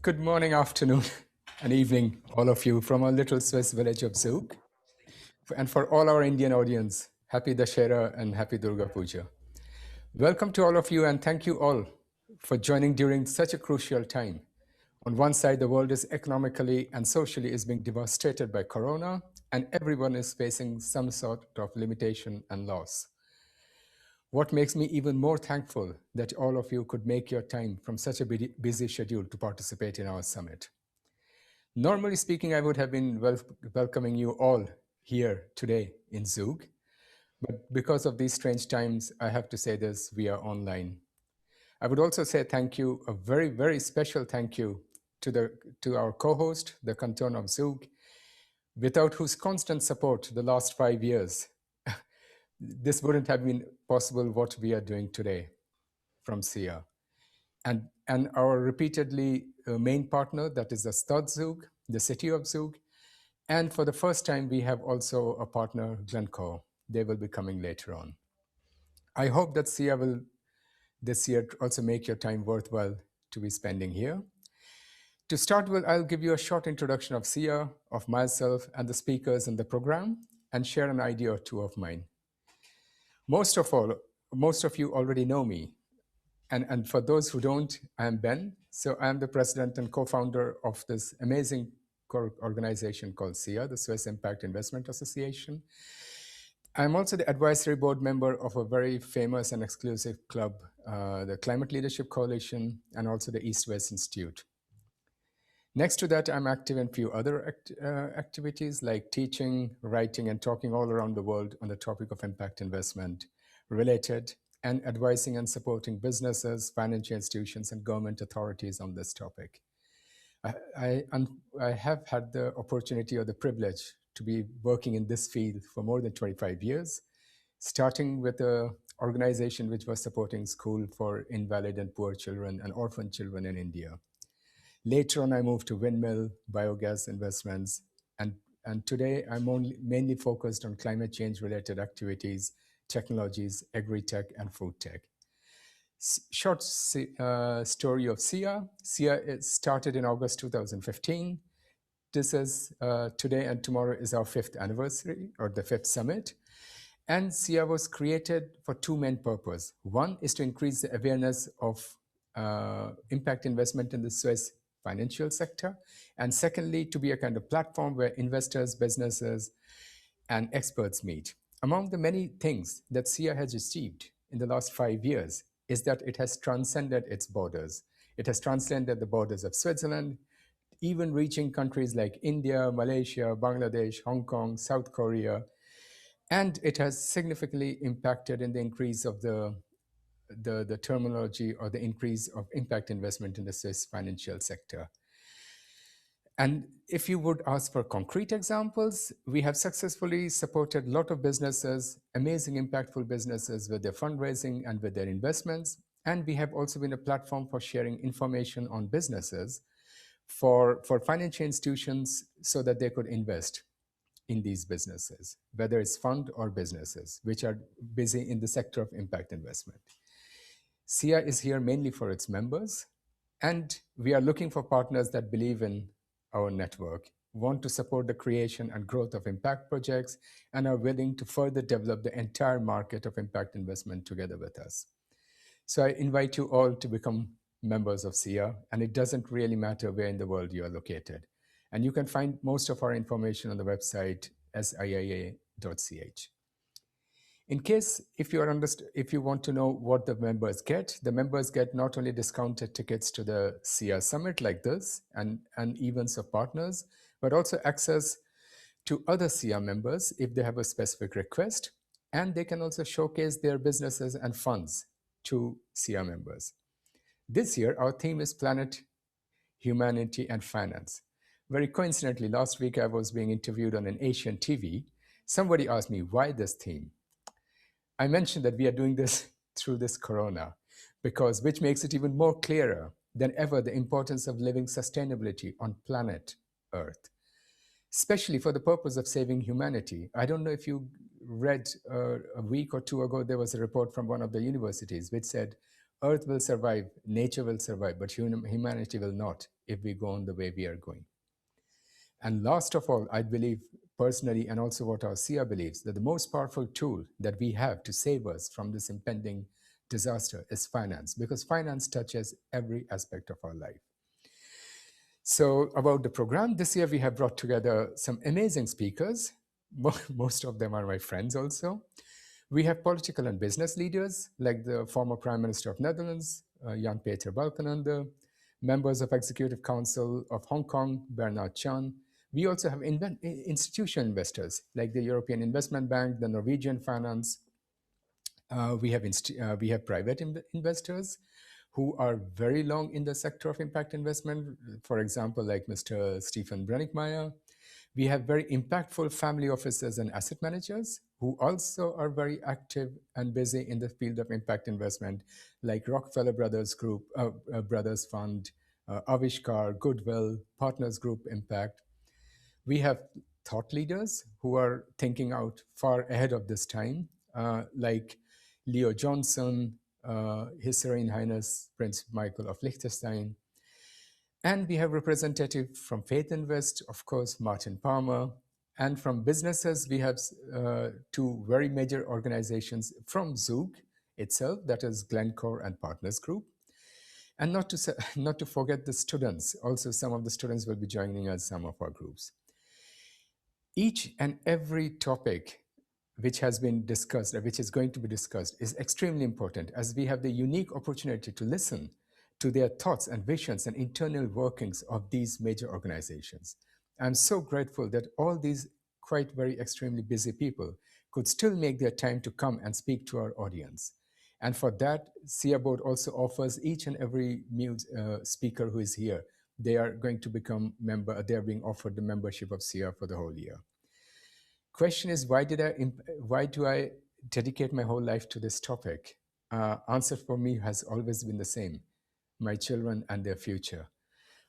Good morning, afternoon, and evening, all of you from our little Swiss village of Zug. And for all our Indian audience, happy Dashera and happy Durga Puja. Welcome to all of you, and thank you all for joining during such a crucial time. On one side, the world is economically and socially is being devastated by Corona, and everyone is facing some sort of limitation and loss. What makes me even more thankful that all of you could make your time from such a busy schedule to participate in our summit. Normally speaking, I would have been welcoming you all here today in Zug, but because of these strange times, I have to say this via online. I would also say thank you, a very, very special thank you to our co-host, the Canton of Zug, without whose constant support the last 5 years, this wouldn't have been possible what we are doing today from SIA. And our repeatedly main partner, that is the Stadt Zug, the city of Zug. And for the first time, we have also a partner, Glencore. They will be coming later on. I hope that SIA will this year also make your time worthwhile to be spending here. To start with, I'll give you a short introduction of SIA, of myself, and the speakers in the program, and share an idea or two of mine. Most of you already know me. And for those who don't, I'm Ben. So I'm the president and co-founder of this amazing organization called SIA, the Swiss Impact Investment Association. I'm also the advisory board member of a very famous and exclusive club, the Climate Leadership Coalition, and also the East-West Institute. Next to that, I'm active in a few other activities like teaching, writing, and talking all around the world on the topic of impact investment related, and advising and supporting businesses, financial institutions, and government authorities on this topic. I have had the opportunity or the privilege to be working in this field for more than 25 years, starting with an organization which was supporting school for invalid and poor children and orphan children in India. Later on, I moved to windmill, biogas investments, and today I'm mainly focused on climate change related activities, technologies, agri-tech, and food tech. Short story of SIA. SIA started in August 2015. This is today and tomorrow is our 5th anniversary or the 5th summit. And SIA was created for two main purposes. One is to increase the awareness of impact investment in the Swiss financial sector. And secondly, to be a kind of platform where investors, businesses, and experts meet. Among the many things that SIA has achieved in the last 5 years is that it has transcended its borders. It has transcended the borders of Switzerland, even reaching countries like India, Malaysia, Bangladesh, Hong Kong, South Korea. And it has significantly impacted in the increase of the terminology or the increase of impact investment in the Swiss financial sector. And if you would ask for concrete examples, we have successfully supported a lot of businesses, amazing, impactful businesses with their fundraising and with their investments. And we have also been a platform for sharing information on businesses for financial institutions so that they could invest in these businesses, whether it's fund or businesses, which are busy in the sector of impact investment. SIA is here mainly for its members, and we are looking for partners that believe in our network, want to support the creation and growth of impact projects, and are willing to further develop the entire market of impact investment together with us. So I invite you all to become members of SIA, and it doesn't really matter where in the world you are located. And you can find most of our information on the website siia.ch. In case if you want to know what the members get not only discounted tickets to the SIA summit like this and events of partners, but also access to other SIA members if they have a specific request, and they can also showcase their businesses and funds to SIA members. This year, our theme is Planet, Humanity, and Finance. Very coincidentally, last week I was being interviewed on an Asian TV. Somebody asked me, why this theme? I mentioned that we are doing this through this Corona, which makes it even more clearer than ever the importance of living sustainability on planet Earth, especially for the purpose of saving humanity. I don't know if you read a week or two ago, there was a report from one of the universities which said Earth will survive, nature will survive, but humanity will not if we go on the way we are going. And last of all, I believe personally, and also what our SIA believes, that the most powerful tool that we have to save us from this impending disaster is finance, because finance touches every aspect of our life. So about the program, this year we have brought together some amazing speakers. Most of them are my friends also. We have political and business leaders like the former Prime Minister of Netherlands, Jan-Peter Balkenende, members of Executive Council of Hong Kong, Bernard Chan. We also have institutional investors like the European Investment Bank, the Norwegian Finance. We have private investors who are very long in the sector of impact investment, for example, like Mr. Stephen Brenningmeier. We have very impactful family offices and asset managers who also are very active and busy in the field of impact investment, like Rockefeller Brothers Group, Brothers Fund, Avishkar, Goodwill, Partners Group Impact. We have thought leaders who are thinking out far ahead of this time, like Leo Johnson, His Serene Highness Prince Michael of Liechtenstein. And we have representative from Faith Invest, of course, Martin Palmer. And from businesses, we have two very major organizations from Zug itself, that is Glencore and Partners Group. And not to forget the students. Also, some of the students will be joining us, some of our groups. Each and every topic which has been discussed, or which is going to be discussed, is extremely important, as we have the unique opportunity to listen to their thoughts and visions and internal workings of these major organizations. I'm so grateful that all these quite very extremely busy people could still make their time to come and speak to our audience. And for that, SIA Board also offers each and every speaker who is here, they are going to become member, they are being offered the membership of SIA for the whole year. Question is, why do I dedicate my whole life to this topic? Answer for me has always been the same: my children and their future.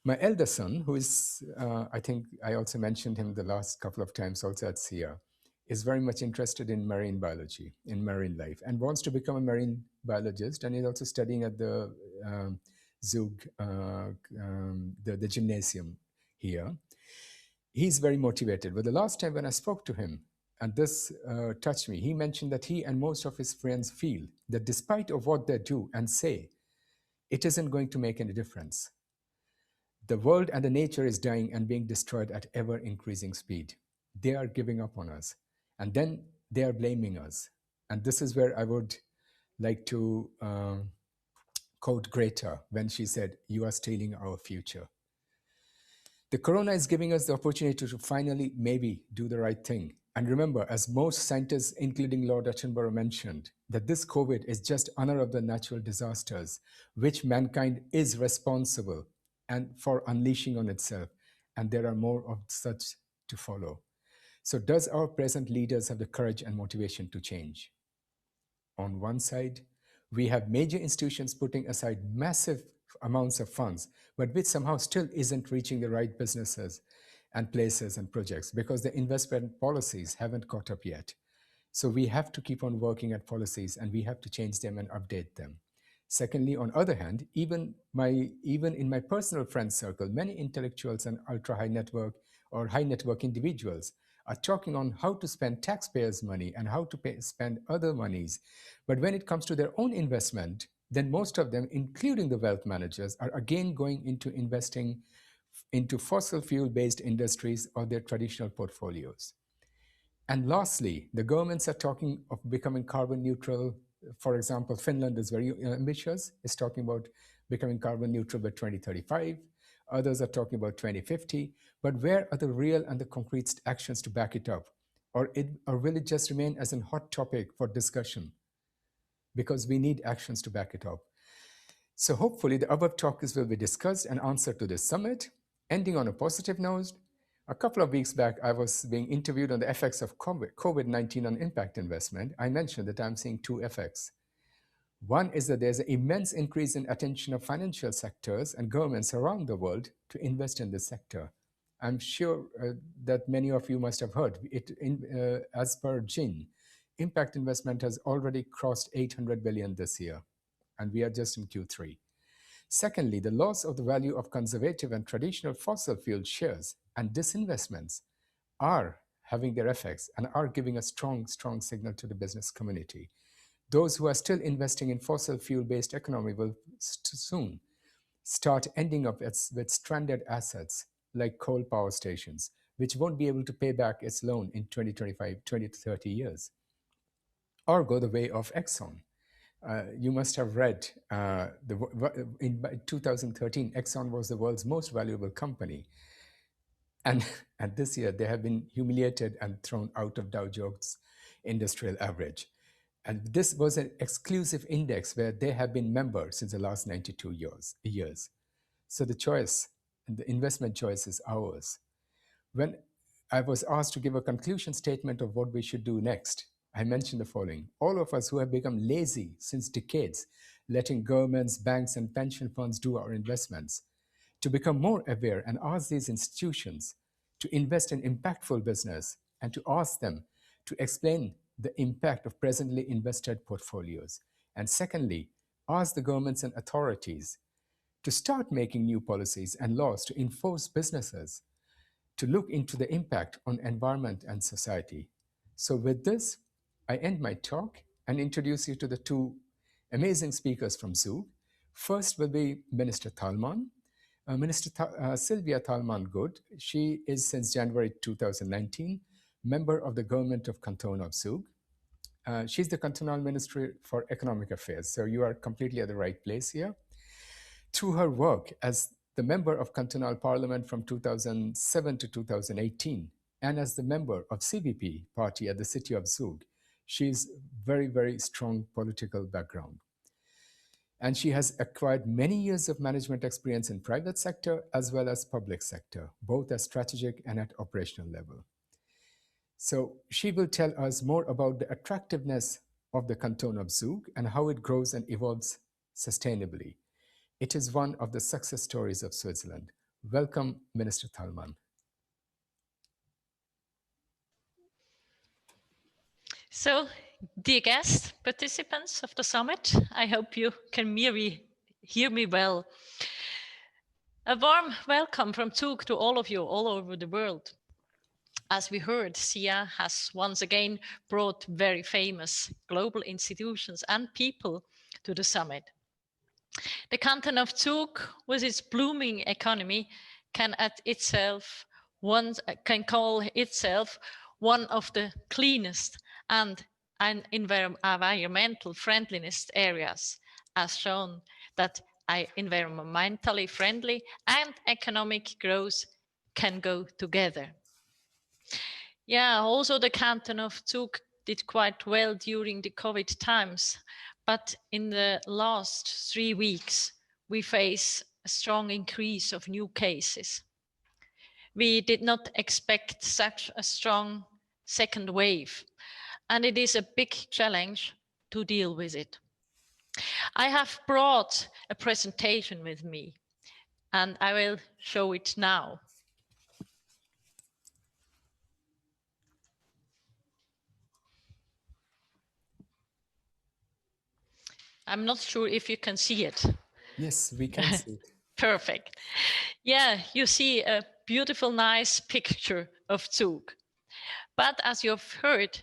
My elder son, who is, I think I also mentioned him the last couple of times also at SIA, is very much interested in marine biology, in marine life, and wants to become a marine biologist, and he's also studying at the Zug, the gymnasium here. He's very motivated. But the last time when I spoke to him, and this touched me, he mentioned that he and most of his friends feel that despite of what they do and say, it isn't going to make any difference. The world and the nature is dying and being destroyed at ever increasing speed. They are giving up on us. And then they are blaming us. And this is where I would like to quote Greta when she said, "You are stealing our future." The corona is giving us the opportunity to finally maybe do the right thing. And remember, as most scientists, including Lord Attenborough, mentioned, that this COVID is just another of the natural disasters which mankind is responsible and for unleashing on itself. And there are more of such to follow. So does our present leaders have the courage and motivation to change? On one side, we have major institutions putting aside massive amounts of funds, but which somehow still isn't reaching the right businesses and places and projects because the investment policies haven't caught up yet. So we have to keep on working at policies and we have to change them and update them. Secondly, on other hand, even in my personal friend circle, many intellectuals and ultra high network or high network individuals are talking on how to spend taxpayers' money and how to spend other monies. But when it comes to their own investment, then most of them, including the wealth managers, are again going into investing into fossil fuel-based industries or their traditional portfolios. And lastly, the governments are talking of becoming carbon neutral. For example, Finland is very ambitious, is talking about becoming carbon neutral by 2035. Others are talking about 2050. But where are the real and the concrete actions to back it up? Or will it just remain as a hot topic for discussion? Because we need actions to back it up. So hopefully the above topics will be discussed and answered to this summit. Ending on a positive note, a couple of weeks back, I was being interviewed on the effects of COVID-19 on impact investment. I mentioned that I'm seeing two effects. One is that there's an immense increase in attention of financial sectors and governments around the world to invest in this sector. I'm sure that many of you must have heard it. As per GIN, impact investment has already crossed 800 billion this year. and we are just in Q3. Secondly, the loss of the value of conservative and traditional fossil fuel shares and disinvestments are having their effects and are giving a strong, strong signal to the business community. Those who are still investing in fossil fuel-based economy will soon start ending up with stranded assets like coal power stations, which won't be able to pay back its loan in 20, 20 to 30 years, or go the way of Exxon. You must have read in 2013, Exxon was the world's most valuable company. And this year, they have been humiliated and thrown out of Dow Jones Industrial Average. And this was an exclusive index where they have been members since the last 92 years. So the choice, and the investment choice is ours. When I was asked to give a conclusion statement of what we should do next, I mentioned the following. All of us who have become lazy since decades, letting governments, banks, and pension funds do our investments, to become more aware and ask these institutions to invest in impactful business and to ask them to explain the impact of presently invested portfolios. And secondly, ask the governments and authorities to start making new policies and laws to enforce businesses to look into the impact on environment and society. So with this, I end my talk and introduce you to the two amazing speakers from Zug. First will be Minister Thalmann. Sylvia Thalmann-Good. She is since January 2019, member of the government of Canton of Zug. She's the Cantonal Minister for Economic Affairs, so you are completely at the right place here. Through her work as the member of Cantonal Parliament from 2007 to 2018, and as the member of CVP party at the city of Zug, she's very, very strong political background. And she has acquired many years of management experience in private sector as well as public sector, both at strategic and at operational level. So she will tell us more about the attractiveness of the Canton of Zug and how it grows and evolves sustainably. It is one of the success stories of Switzerland. Welcome, Minister Thalmann. So, dear guests, participants of the summit, I hope you can hear me well. A warm welcome from Zug to all of you all over the world. As we heard, SIA has once again brought very famous global institutions and people to the summit. The canton of Zug, with its blooming economy, can call itself one of the cleanest and environmental friendliest areas, as shown that environmentally friendly and economic growth can go together. Yeah, also the canton of Zug did quite well during the COVID times, but in the last 3 weeks, we face a strong increase of new cases. We did not expect such a strong second wave, and it is a big challenge to deal with it. I have brought a presentation with me, and I will show it now. I'm not sure if you can see it. Yes, we can see it. Perfect. Yeah, you see a beautiful, nice picture of Zug. But as you've heard,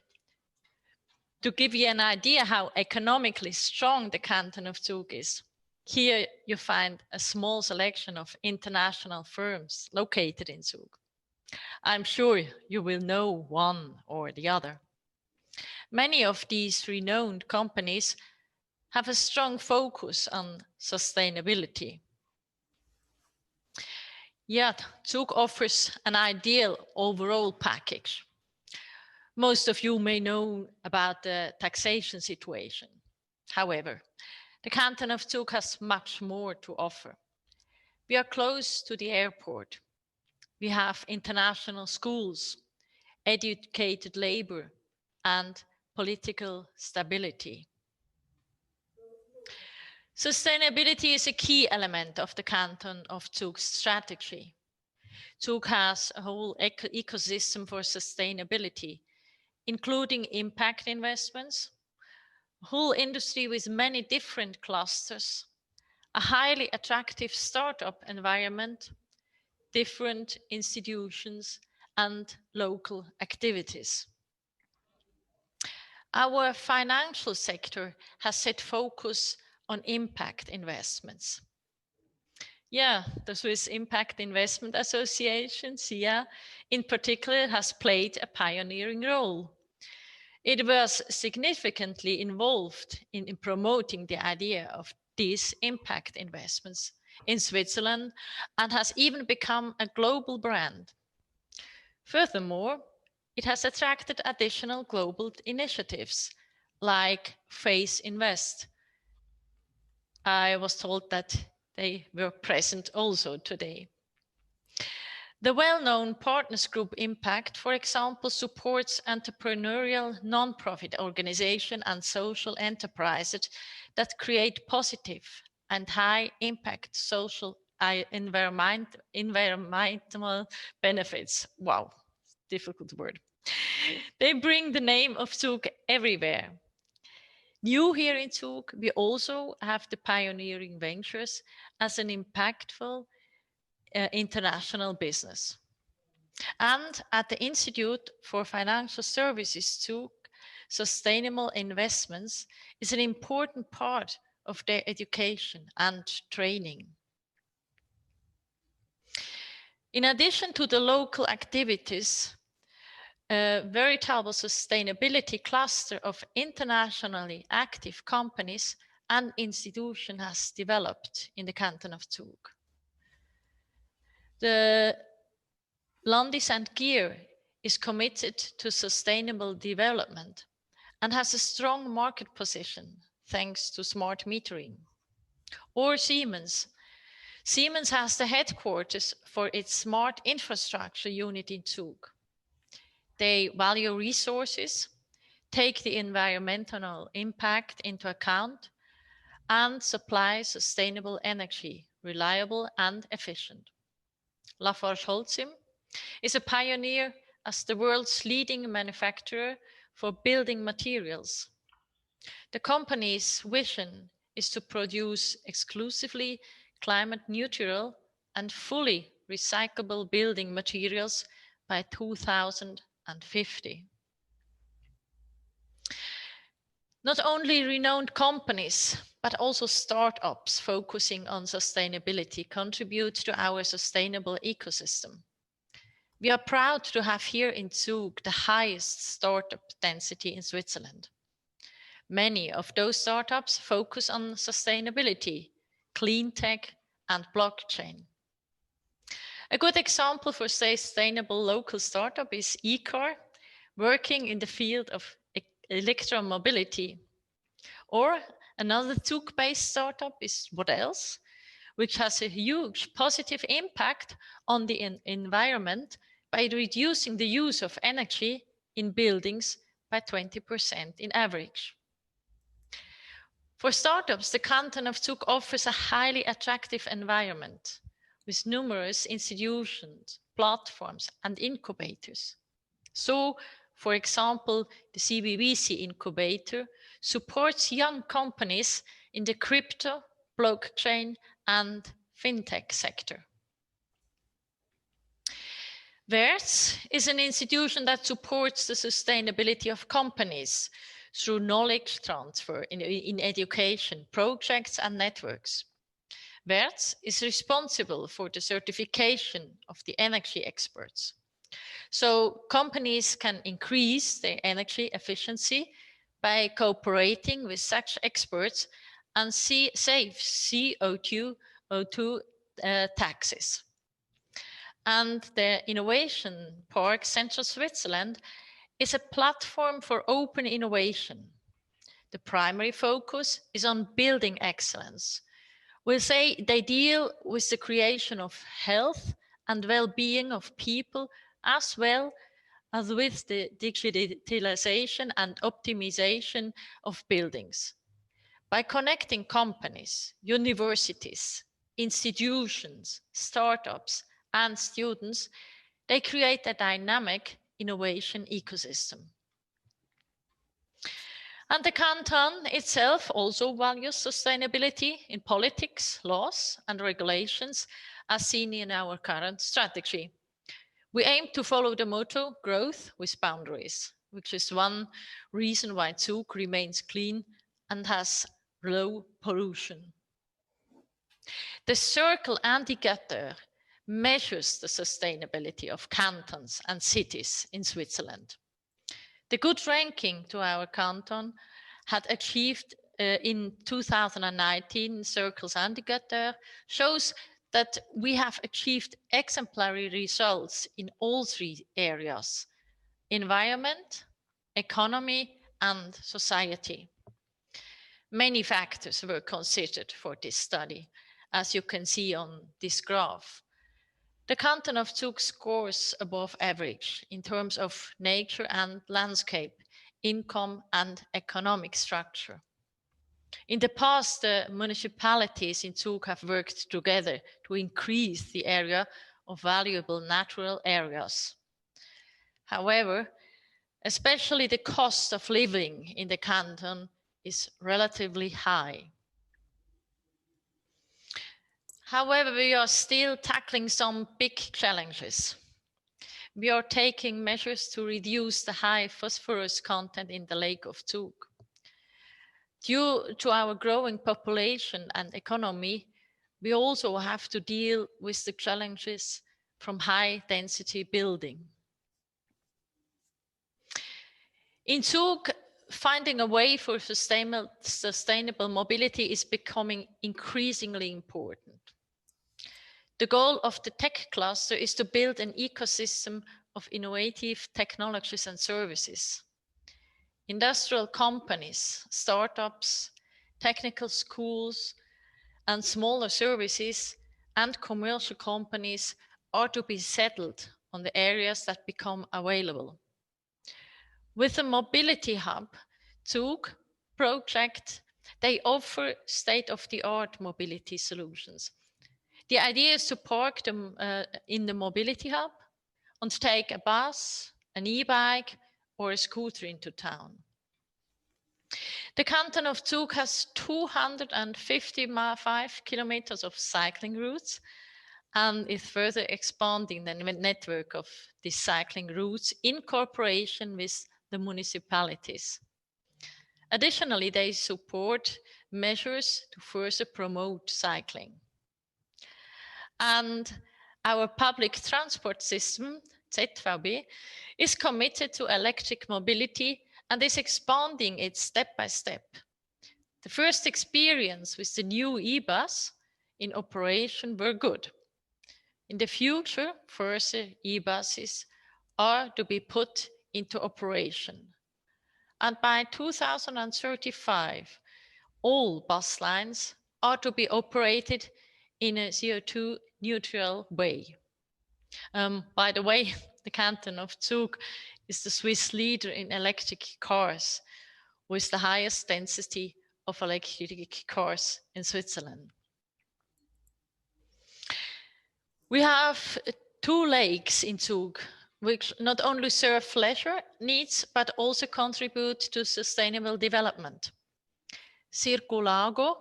to give you an idea how economically strong the canton of Zug is, here you find a small selection of international firms located in Zug. I'm sure you will know one or the other. Many of these renowned companies have a strong focus on sustainability. Yet, Zug offers an ideal overall package. Most of you may know about the taxation situation. However, the canton of Zug has much more to offer. We are close to the airport. We have international schools, educated labor, and political stability. Sustainability is a key element of the canton of Zug's strategy. Zug has a whole ecosystem for sustainability, including impact investments, whole industry with many different clusters, a highly attractive startup environment, different institutions, and local activities. Our financial sector has set focus on impact investments. Yeah, the Swiss Impact Investment Association, SIA, in particular, has played a pioneering role. It was significantly involved in promoting the idea of these impact investments in Switzerland and has even become a global brand. Furthermore, it has attracted additional global initiatives like Face Invest. I was told that they were present also today. The well-known Partners Group Impact, for example, supports entrepreneurial non-profit organizations and social enterprises that create positive and high-impact social environmental benefits. Wow, difficult word. They bring the name of Zug everywhere. New here in Zug, we also have the pioneering ventures as an impactful international business. And at the Institute for Financial Services Zug, sustainable investments is an important part of their education and training. In addition to the local activities, a veritable sustainability cluster of internationally active companies and institutions has developed in the canton of Zug. The Landis & Gyr is committed to sustainable development and has a strong market position thanks to smart metering. Or Siemens. Siemens has the headquarters for its smart infrastructure unit in Zug. They value resources, take the environmental impact into account, and supply sustainable energy, reliable and efficient. LafargeHolcim is a pioneer as the world's leading manufacturer for building materials. The company's vision is to produce exclusively climate neutral and fully recyclable building materials by 2050. Not only renowned companies, but also startups focusing on sustainability contribute to our sustainable ecosystem. We are proud to have here in Zug the highest startup density in Switzerland. Many of those startups focus on sustainability, clean tech, and blockchain. A good example for sustainable local startup is eCar, working in the field of electromobility. Or another Zug-based startup is What Else, which has a huge positive impact on the environment by reducing the use of energy in buildings by 20% in average. For startups, the canton of Zug offers a highly attractive environment with numerous institutions, platforms, and incubators. So, for example, the CBBC incubator supports young companies in the crypto, blockchain, and fintech sector. WERTZ is an institution that supports the sustainability of companies through knowledge transfer in education, projects, and networks. WERTZ is responsible for the certification of the energy experts. So companies can increase their energy efficiency by cooperating with such experts and save CO2 taxes. And the Innovation Park Central Switzerland is a platform for open innovation. The primary focus is on building excellence. We'll say they deal with the creation of health and well-being of people as well as with the digitalization and optimization of buildings. By connecting companies, universities, institutions, startups, and students, they create a dynamic innovation ecosystem. And the canton itself also values sustainability in politics, laws, and regulations, as seen in our current strategy. We aim to follow the motto growth with boundaries, which is one reason why Zug remains clean and has low pollution. The Circle indicator measures the sustainability of cantons and cities in Switzerland. The good ranking to our canton had achieved in 2019 Circle's indicator shows that we have achieved exemplary results in all three areas: environment, economy, and society. Many factors were considered for this study, as you can see on this graph. The canton of Zug scores above average in terms of nature and landscape, income and economic structure. In the past, the municipalities in Zug have worked together to increase the area of valuable natural areas. However, especially the cost of living in the canton is relatively high. However, we are still tackling some big challenges. We are taking measures to reduce the high phosphorus content in the Lake of Zug. Due to our growing population and economy, we also have to deal with the challenges from high density building. In Zug, finding a way for sustainable mobility is becoming increasingly important. The goal of the tech cluster is to build an ecosystem of innovative technologies and services. Industrial companies, startups, technical schools, and smaller services and commercial companies are to be settled on the areas that become available. With the Mobility Hub Zug project, they offer state-of-the-art mobility solutions. The idea is to park them in the Mobility Hub and take a bus, an e-bike, or a scooter into town. The canton of Zug has 255 kilometers of cycling routes and is further expanding the network of these cycling routes in cooperation with the municipalities. Additionally, they support measures to further promote cycling. And our public transport system, ZVB, is committed to electric mobility and is expanding it step by step. The first experience with the new e-bus in operation were good. In the future, further e-buses are to be put into operation. And by 2035, all bus lines are to be operated in a CO2 neutral way. By the way, the canton of Zug is the Swiss leader in electric cars, with the highest density of electric cars in Switzerland. We have 2 lakes in Zug, which not only serve leisure needs, but also contribute to sustainable development. Circulago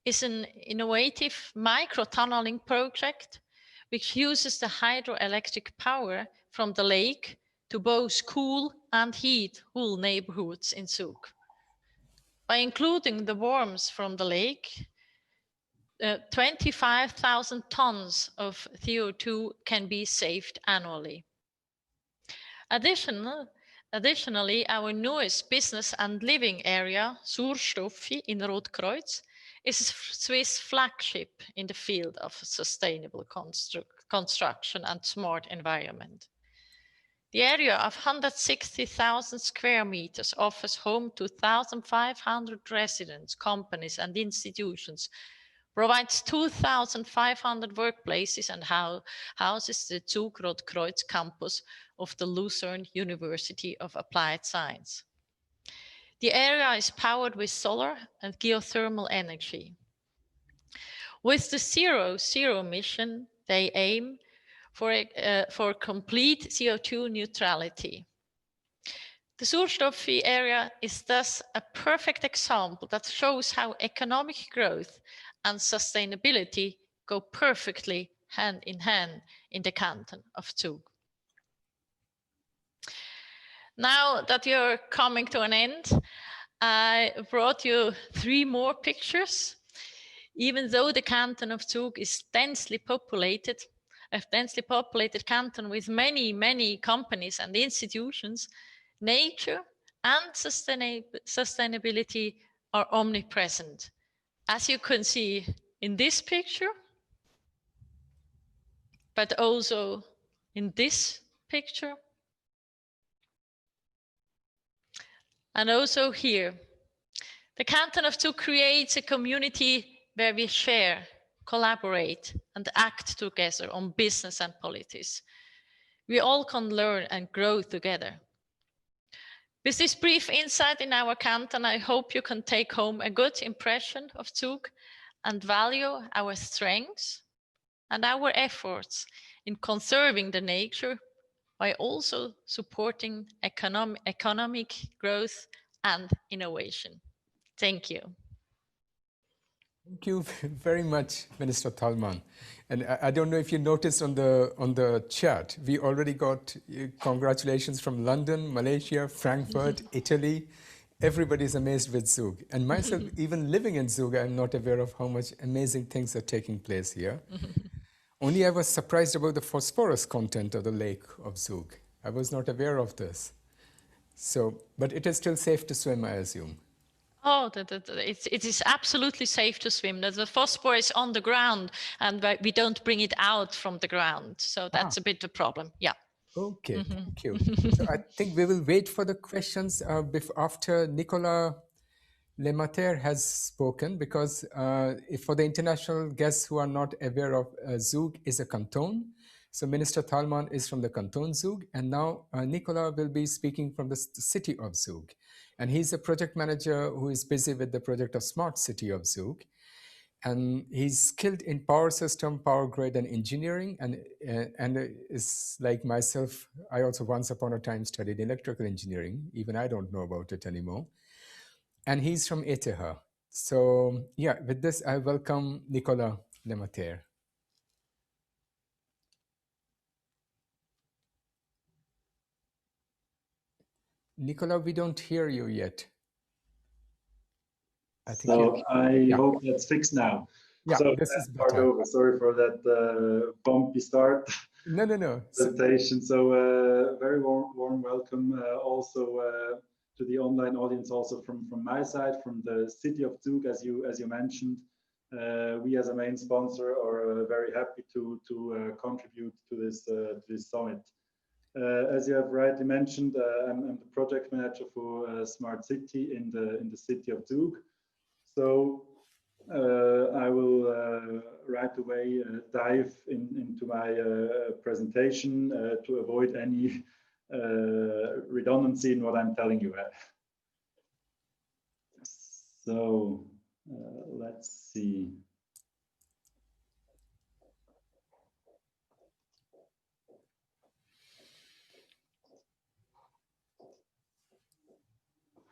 is an innovative micro-tunneling project which uses the hydroelectric power from the lake to both cool and heat whole neighborhoods in Zug. By including the warmth from the lake, 25,000 tons of CO2 can be saved annually. Additionally, our newest business and living area, Surstoffi in Rotkreuz, is a Swiss flagship in the field of sustainable construction and smart environment. The area of 160,000 square meters offers home to 1,500 residents, companies, and institutions, provides 2,500 workplaces, and houses the Zug Rotkreuz campus of the Lucerne University of Applied Science. The area is powered with solar and geothermal energy. With the Zero mission, they aim for complete CO2 neutrality. The Suurstoffie area is thus a perfect example that shows how economic growth and sustainability go perfectly hand in hand in the canton of Zug. Now that you're coming to an end, I brought you 3 more pictures. Even though the canton of Zug is densely populated, a densely populated canton with many companies and institutions, nature and sustainability are omnipresent. As you can see in this picture, but also in this picture, and also here. The canton of Zug creates a community where we share, collaborate, and act together on business and politics. We all can learn and grow together. With this brief insight in our canton, I hope you can take home a good impression of Zug and value our strengths and our efforts in conserving the nature by also supporting economic growth and innovation. Thank you. Thank you very much, Minister Thalmann. And I don't know if you noticed on the chat, we already got congratulations from London, Malaysia, Frankfurt, Italy. Everybody's amazed with Zug. And myself, even living in Zug, I'm not aware of how much amazing things are taking place here. Only I was surprised about the phosphorus content of the lake of Zug. I was not aware of this. So, but it is still safe to swim, I assume. Oh, it is absolutely safe to swim. The phosphorus is on the ground, and we don't bring it out from the ground. So that's a bit of a problem. Yeah. Okay, thank you. So I think we will wait for the questions after Nicolas Lemater has spoken, because for the international guests who are not aware of, Zug is a canton. So Minister Thalmann is from the canton Zug, and now Nicolas will be speaking from the city of Zug. And he's a project manager who is busy with the project of Smart City of Zug. And he's skilled in power system, power grid, and engineering. And is like myself, I also once upon a time studied electrical engineering. Even I don't know about it anymore. And he's from ETH. So yeah, with this, I welcome Nicolas Lemater. Nicolas, we don't hear you yet. I think I hope that's fixed now. Yeah, so this is start over. Sorry for that bumpy start. No. Presentation. So very warm welcome also to the online audience, also from my side, from the city of Zug, as you mentioned. We as a main sponsor are very happy to contribute to this summit. As you have rightly mentioned, I'm the project manager for Smart City in the city of Zug. So I will right away dive into my presentation to avoid any redundancy in what I'm telling you. So let's see.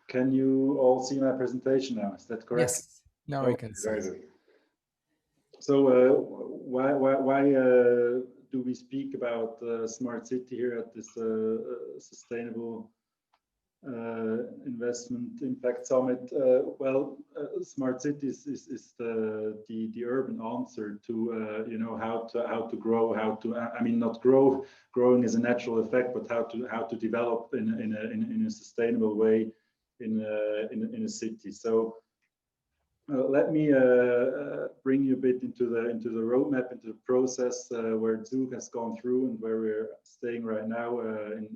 Can you all see my presentation now? Is that correct? Yes, now I can see. Very good. So why do we speak about Smart City here at this Sustainable Investment Impact Summit? Well, Smart City is the urban answer to you know, how to grow, I mean, not growing is a natural effect, but how to develop in a sustainable way in a city. So let me bring you a bit into the roadmap, into the process where Zug has gone through and where we're staying right now in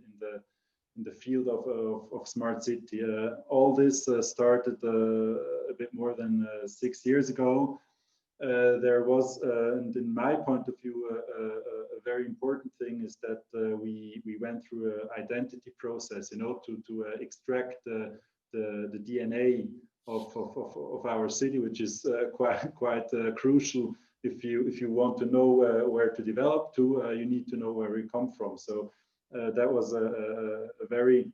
the field of Smart City. All this started a bit more than 6 years ago. There was, and in my point of view, a very important thing is that we went through an identity process, you know, to extract the DNA of our city, which is quite crucial. If you want to know where to develop to, you need to know where we come from. So that was a very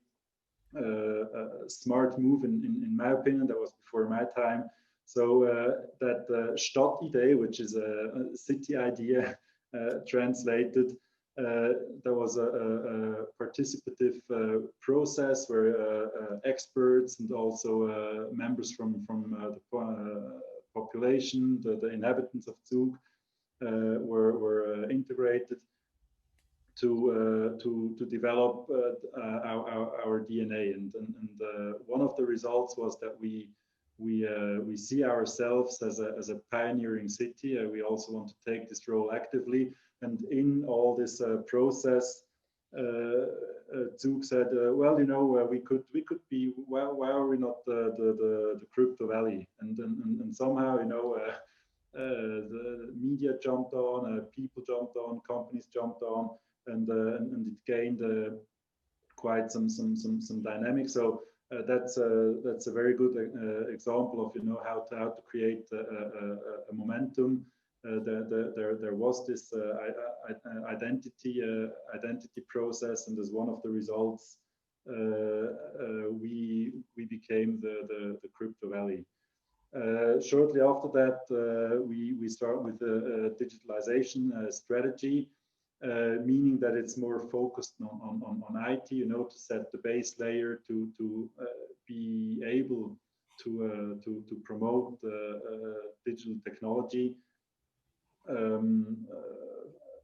a smart move in my opinion. That was before my time. So that Stadtidee, which is a city idea translated, there was a participative process where experts and also members from the population, the inhabitants of Zug, were integrated to develop our DNA. And one of the results was that we see ourselves as a pioneering city. We also want to take this role actively. And in all this process, Zug said, well, you know, we could be. Why are we not the crypto valley? And somehow, you know, the media jumped on, people jumped on, companies jumped on, and it gained quite some dynamic. So that's a very good example of, you know, how to create a momentum. There was this identity process, and as one of the results, we became the crypto valley. Shortly after that, we start with a digitalization strategy, meaning that it's more focused on IT, you know, to set the base layer to be able to promote digital technology.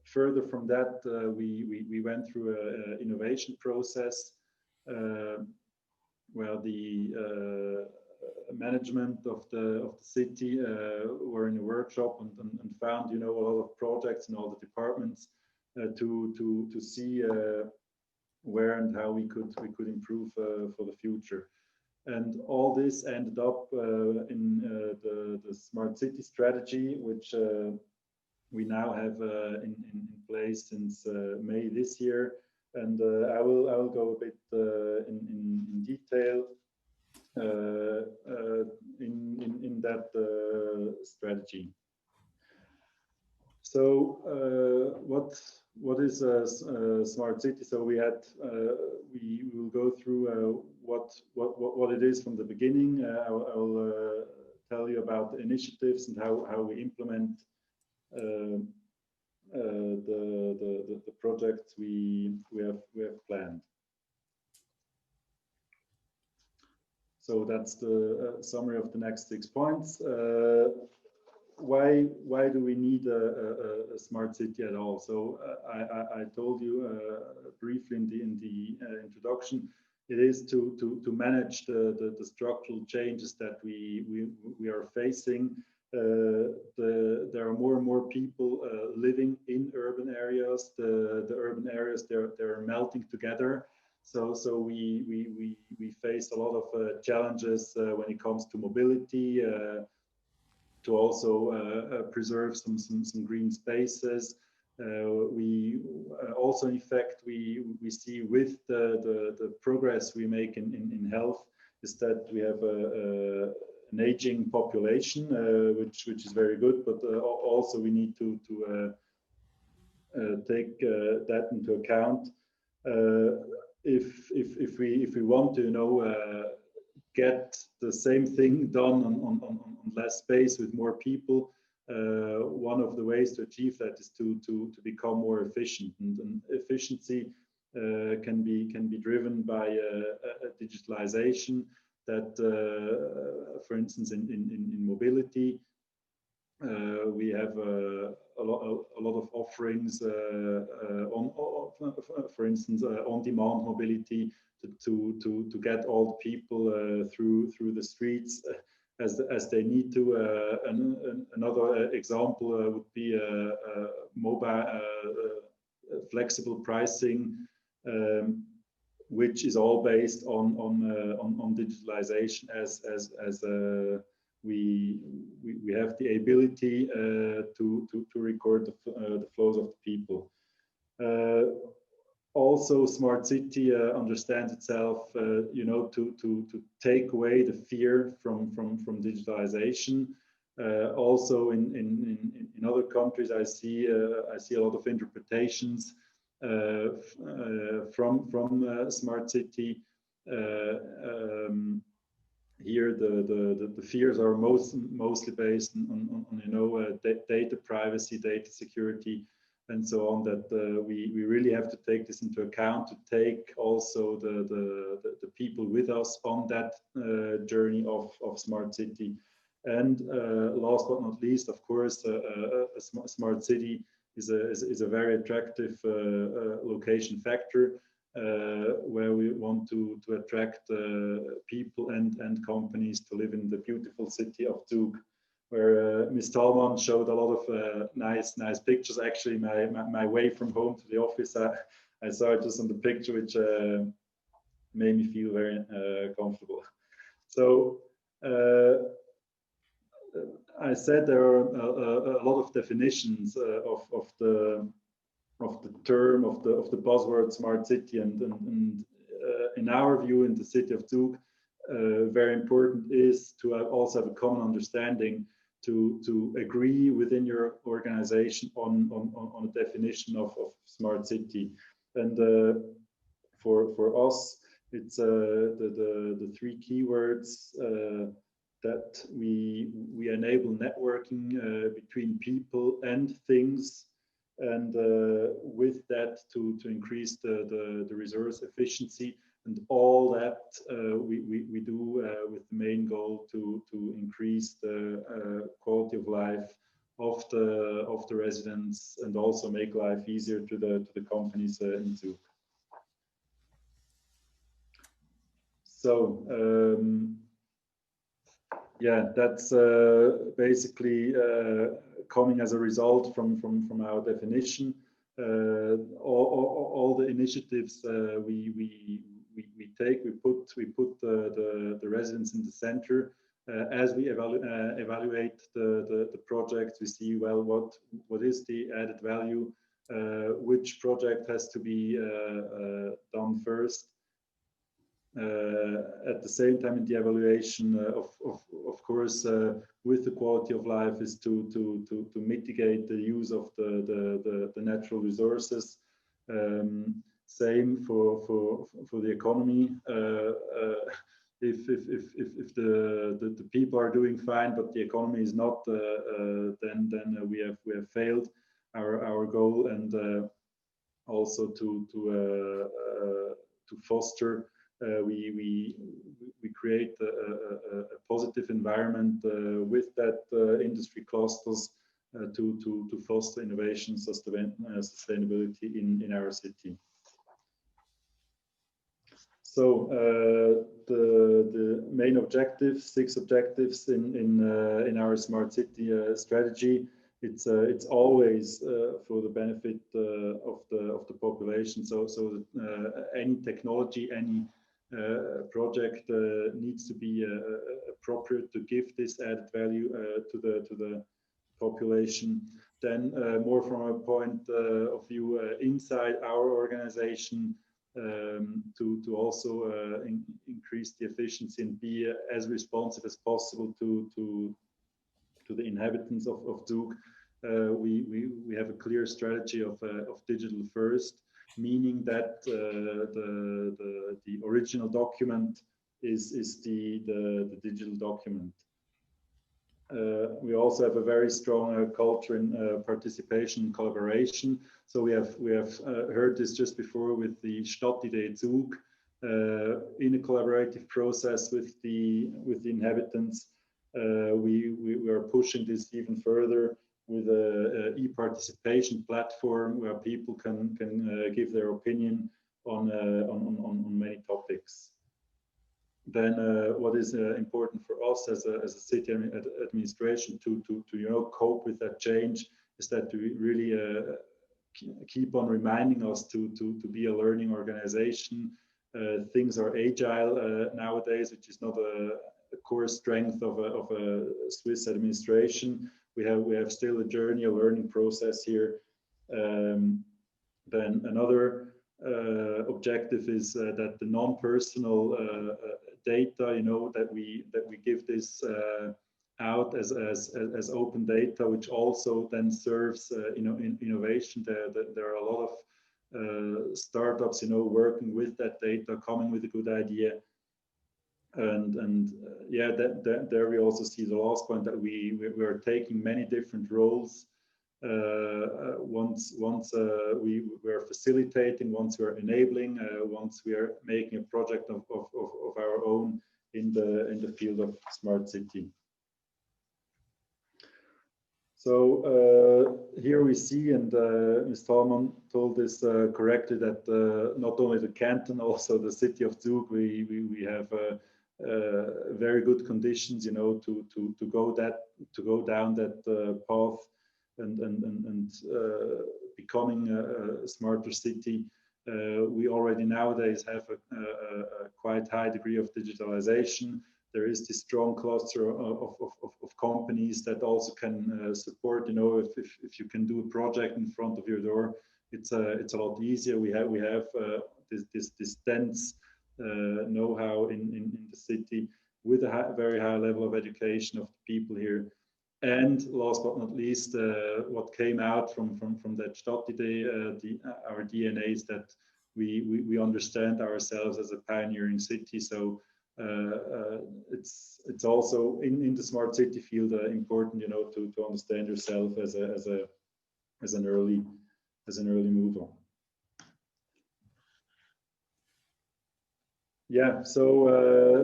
Further from that, we went through an innovation process where the management of the city were in a workshop and found, you know, a lot of projects in all the departments to see where and how we could improve for the future. And all this ended up in the smart city strategy, which we now have in place since May this year. And I will go a bit in detail in that strategy. So what is a smart city? So we will go through what it is from the beginning. I will tell you about the initiatives and how we implement the projects we have planned. So that's the summary of the next 6 points. Why do we need a smart city at all? So I told you briefly in the introduction, it is to manage the structural changes that we are facing. There are more and more people living in urban areas. The urban areas, they're melting together. So we face a lot of challenges when it comes to mobility, to also preserve some green spaces. We also, in fact, we see with the progress we make in health is that we have an aging population, which is very good, but also we need to take that into account. If we want to, you know, get the same thing done on less space with more people, one of the ways to achieve that is to become more efficient, and efficiency can be driven by a digitalization that, for instance, in mobility, we have a lot of offerings for instance, on-demand mobility to get all the people through the streets as they need to. Another example would be mobile flexible pricing, which is all based on digitalization, as we have the ability to record the flows of the people. Also, smart city understands itself, you know, to take away the fear from digitalization. Also, in other countries, I see a lot of interpretations from smart city. here the fears are mostly based on you know, data privacy, data security, and so on, that we really have to take this into account, to take also the people with us on that journey of smart city. And last but not least, of course, a smart city is a very attractive location factor, where we want to attract people and companies to live in the beautiful city of Zug, where Ms. Thalmann showed a lot of nice pictures. Actually, my way from home to the office, I saw it just on the picture, which made me feel very comfortable. So I said there are a lot of definitions of the term, of the buzzword smart city, and in our view, in the city of Zug, very important is to also have a common understanding, to agree within your organization on a definition of smart city. And for us, it's the three keywords that we enable networking between people and things, and with that to increase the resource efficiency, and all that we do with the main goal to increase the quality of life of the residents, and also make life easier to the companies in Zug. So yeah, that's basically coming as a result from our definition. All the initiatives we take, we put the residents in the center. As we evaluate the project, we see, well, what is the added value, which project has to be done first. At the same time, in the evaluation, of course, with the quality of life, is to mitigate the use of the natural resources. Same for the economy. If the people are doing fine, but the economy is not, then we have failed our goal, and also to foster. We create a positive environment with that industry clusters to foster innovation, sustainability in our city. So the main objectives, 6 objectives in our smart city strategy. It's always for the benefit of the population. So any technology, any project needs to be appropriate to give this added value to the population. Then more from a point of view inside our organization, to also increase the efficiency and be as responsive as possible to the inhabitants of Zug. We have a clear strategy of digital first, meaning that the original document is the digital document. We also have a very strong culture in participation and collaboration. So we have heard this just before with the Stadtidee Zug, in a collaborative process with the inhabitants. We are pushing this even further with a e-participation platform where people can give their opinion on many topics. Then what is important for us as a city administration to cope with that change is that we really keep on reminding us to be a learning organization. Things are agile nowadays, which is not a core strength of a Swiss administration. We have still a journey, a learning process here. Then another objective is that the non-personal data, that we give this out as open data, which also then serves in innovation. There are a lot of startups, you know, working with that data, coming with a good idea. And yeah, there we also see the last point that we are taking many different roles. Once we are facilitating, once we are enabling, once we are making a project of our own in the field of smart city. So here we see, and Ms. Thalmann told us correctly, that not only the canton, also the city of Zug, we have very good conditions, you know, to go down that path and becoming a smarter city. We already nowadays have a quite high degree of digitalization. There is this strong cluster of companies that also can support. You know, if you can do a project in front of your door, it's a lot easier. We have this dense know-how in the city, with a very high level of education of the people here. And last but not least, what came out from that Stadtidee, our DNA is that we understand ourselves as a pioneering city. So it's also in the smart city field important, you know, to understand yourself as an early mover. Yeah. So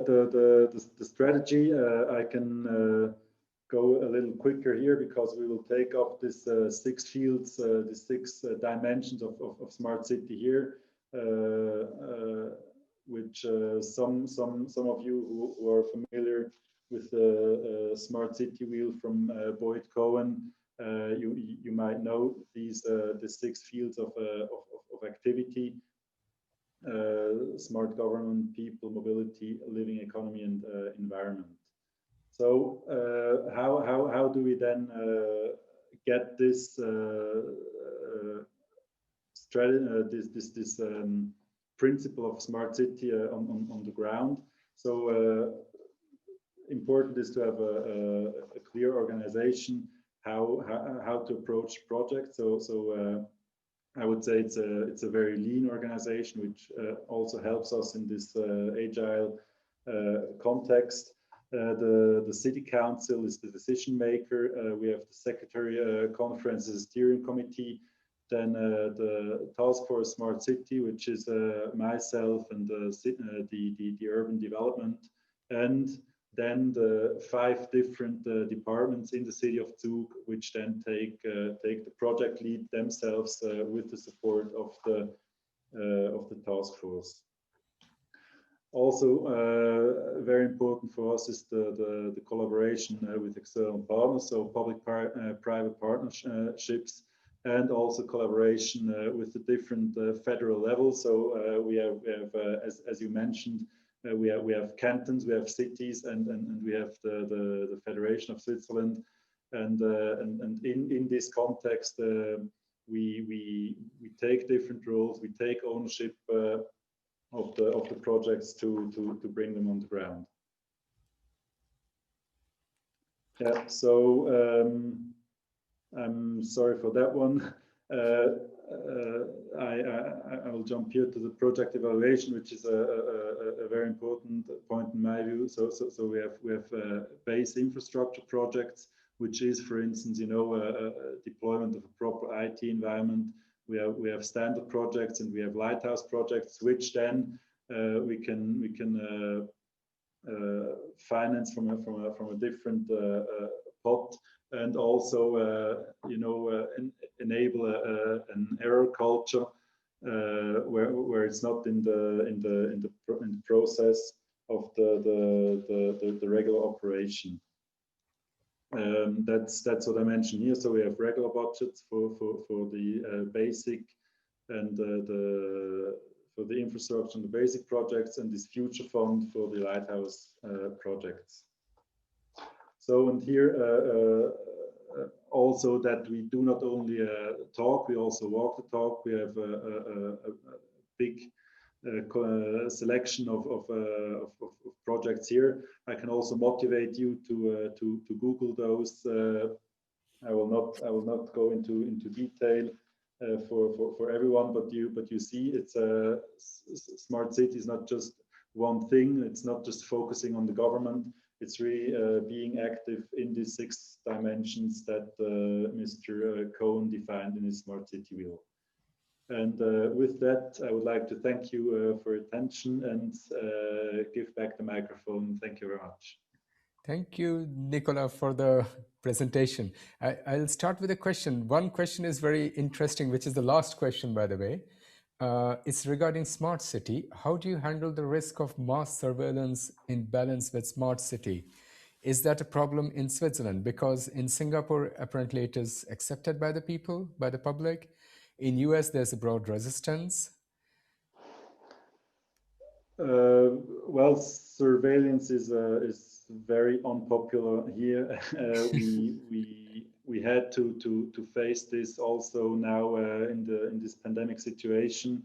the strategy, I can go a little quicker here, because we will take up this 6 fields, the 6 dimensions of smart city here, which some of you who are familiar with the smart city wheel from Boyd Cohen, you might know these the 6 fields of activity: smart government, people, mobility, living economy, and environment. So how do we then get this principle of smart city on the ground? So important is to have a clear organization, how to approach projects. So I would say it's a very lean organization, which also helps us in this agile context. The city council is the decision maker. We have the secretary conference as a steering committee. Then the task force smart city, which is myself and the urban development, and then the 5 different departments in the city of Zug, which then take the project lead themselves with the support of the task force. Also, very important for us is the collaboration with external partners, so public-private partnerships, and also collaboration with the different federal levels. So we have as you mentioned, we have cantons, we have cities, and we have the Federation of Switzerland, and in this context, we take different roles, we take ownership of the projects to bring them on the ground. Yeah, so I'm sorry for that one. I will jump here to the project evaluation, which is a very important point in my view. So we have base infrastructure projects, which is, for instance, you know, a deployment of a proper IT environment. We have standard projects, and we have lighthouse projects, which then we can finance from a different pot, and also you know, enable an error culture where it's not in the process of the regular operation. That's what I mentioned here. So we have regular budgets for the basic and for the infrastructure and the basic projects, and this future fund for the lighthouse projects. So, and here also that we do not only talk, we also walk the talk. We have a big selection of projects here. I can also motivate you to Google those. I will not go into detail, for everyone. But you see, it's a smart city is not just one thing. It's not just focusing on the government. It's really being active in the 6 dimensions that Mr. Cohen defined in his Smart City Wheel. And with that, I would like to thank you for your attention and give back the microphone. Thank you very much. Thank you, Nicola, for the presentation. I'll start with a question. One question is very interesting, which is the last question, by the way. It's regarding smart city. How do you handle the risk of mass surveillance in balance with smart city? Is that a problem in Switzerland? Because in Singapore, apparently it is accepted by the people, by the public. In US, there's a broad resistance. Well, surveillance is very unpopular here. We had to face this also now in this pandemic situation.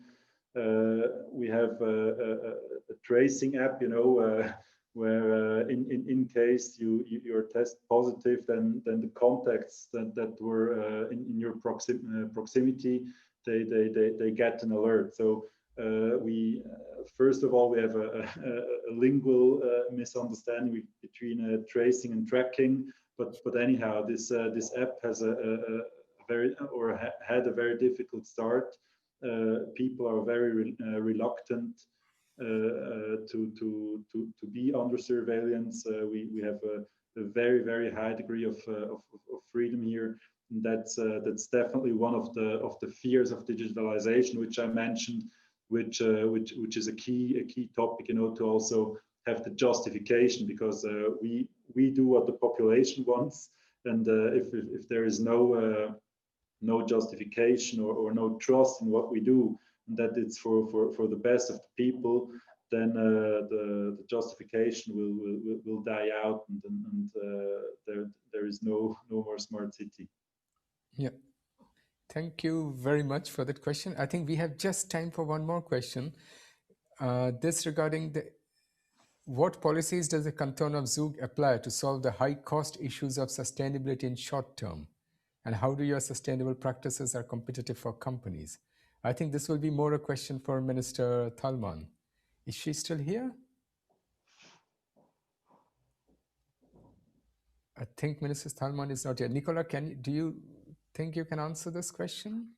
We have a tracing app, you know, where in case you're test positive, then the contacts that were in your proximity, they get an alert. So we first of all, we have a lingual misunderstanding between tracing and tracking. But anyhow, this app has had a very difficult start. People are very reluctant to be under surveillance. We have a very high degree of freedom here. And that's definitely one of the fears of digitalization, which I mentioned, which is a key topic, you know, to also have the justification, because we do what the population wants, and if there is no justification or no trust in what we do, and that it's for the best of the people, then the justification will die out, and there is no more smart city. Yeah. Thank you very much for that question. I think we have just time for one more question. This regarding what policies does the canton of Zug apply to solve the high cost issues of sustainability in short term? And how do your sustainable practices are competitive for companies? I think this will be more a question for Minister Thalmann. Is she still here? I think Minister Thalmann is not here. Nicola, do you think you can answer this question?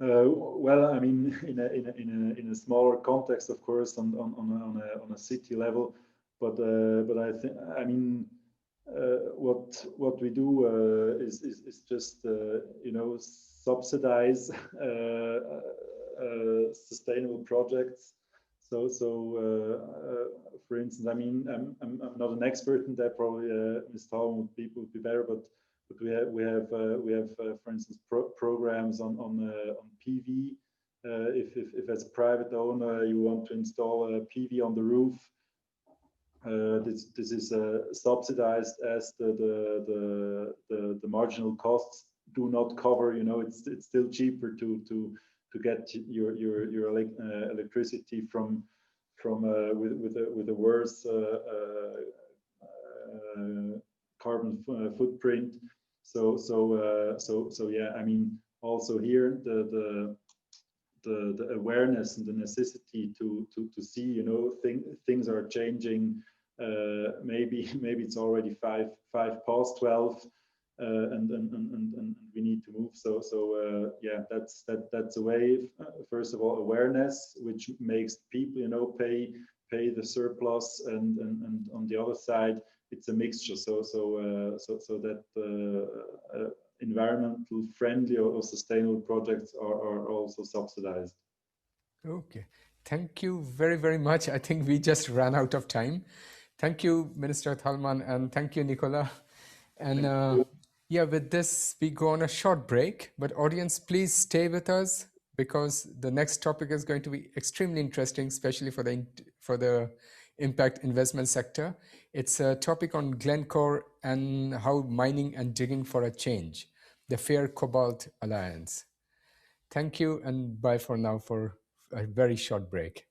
Well, I mean, in a smaller context, of course, on a city level, but I think, I mean, what we do is just you know, subsidize sustainable projects. So for instance, I mean, I'm not an expert in that. Probably Ms. Thalmann would be better, but we have for instance programs on PV. If as a private owner you want to install a PV on the roof, this is subsidized as the marginal costs do not cover. You know, it's still cheaper to get your electricity from with a worse carbon footprint. So yeah, I mean, also here the awareness and the necessity to see, you know, things are changing. Maybe it's already 12:05, and we need to move. So yeah, that's a way. First of all, awareness, which makes people, you know, pay the surplus, and on the other side, it's a mixture. So that environmental friendly or sustainable projects are also subsidized. Okay, thank you very much. I think we just ran out of time. Thank you, Minister Thalmann, and thank you, Nicola. And yeah, with this, we go on a short break, but audience, please stay with us, because the next topic is going to be extremely interesting, especially for the impact investment sector. It's a topic on Glencore and how mining and digging for a change, the Fair Cobalt Alliance. Thank you, and bye for now for a very short break.